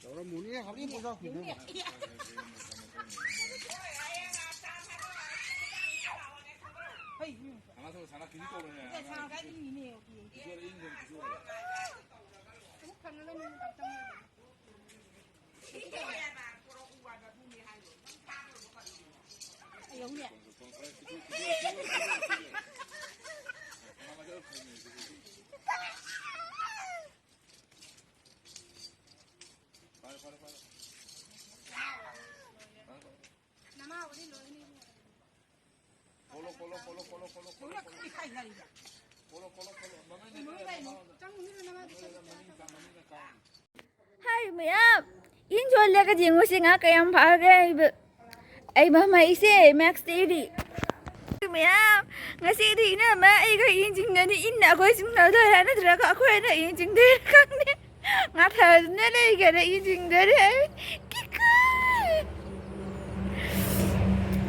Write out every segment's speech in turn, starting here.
Rồi muốn đi học đi một giờ thì nữa. Hi ma'am, enjoy kasi nga kayang bagay. Ay mamaisi, Max Daddy. Ma'am, ngasi di na maigay injing na ni ina ko isang nadala na talaga ako na injing din kami. Nga thal na na na injing din. Kikay.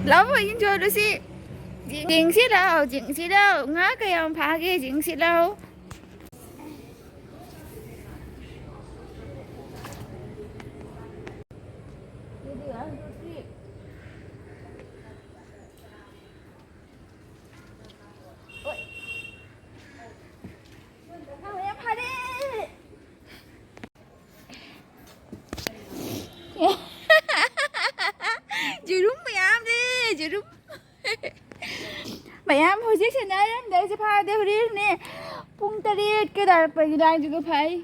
Love enjoy lo si. Jing si đâu, nga kayang bagay jing si đâu. Chị đúng mày am đi, chị đúng. Mày am hồi chiếc xe này em để cho pha đeo đi nè. Pung ta đi cái đợt phải đang cho cái phải.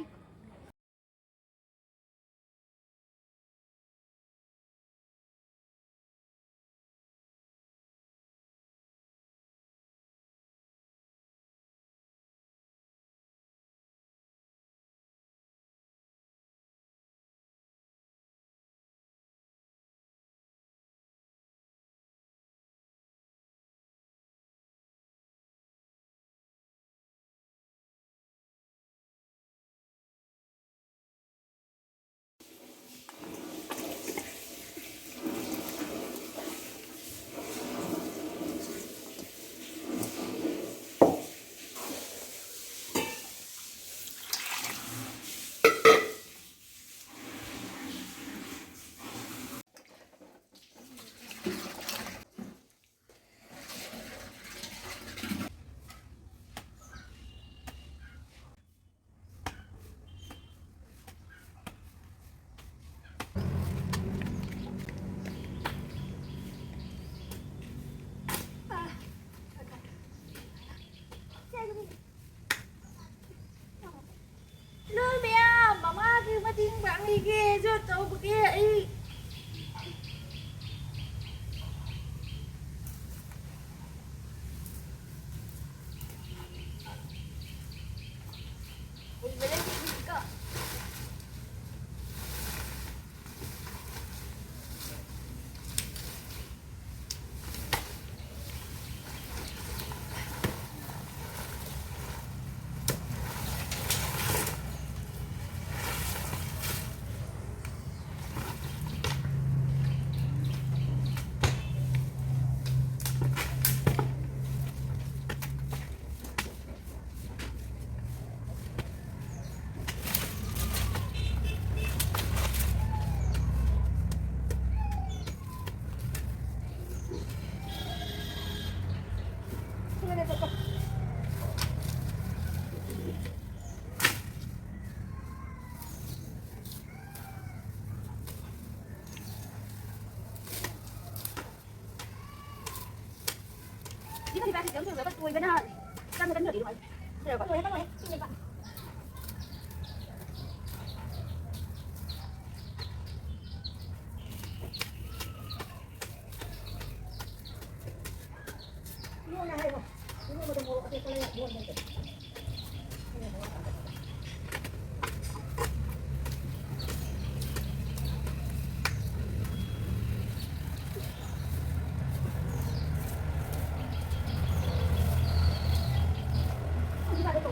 Lôi mẹ, mama kêu mà tiếng bạn đi kia, cho cháu của kia đi. Thì ba thì tưởng thường là bắt cùi bên hơi, ra một cái nửa đi rồi, rồi bắt cùi hết, xin nhận bạn. Mua này rồi, mua một đồng hồ, cái này mua một cái. Đi vào đây,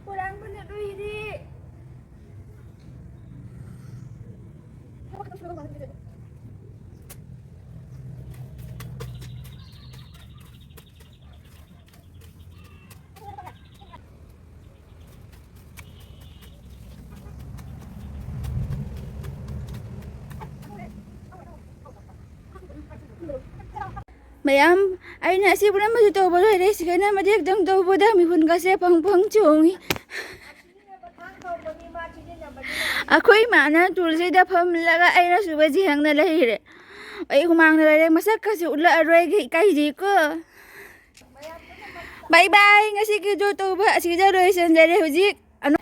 Walang bener tuh ini. Mayam, ay nasi pun masih tahu boleh deh sekarang macam dang tahu bodoh mi pun kasih pang cungi. Aku mana tulsi dah pam laga ay na suba jihang na lahir. Ay kumang na lahir masak kasi ulah aroy kay jiko. Bye bye ngasi kita tahu ba si jaro isan jare hujik. Ano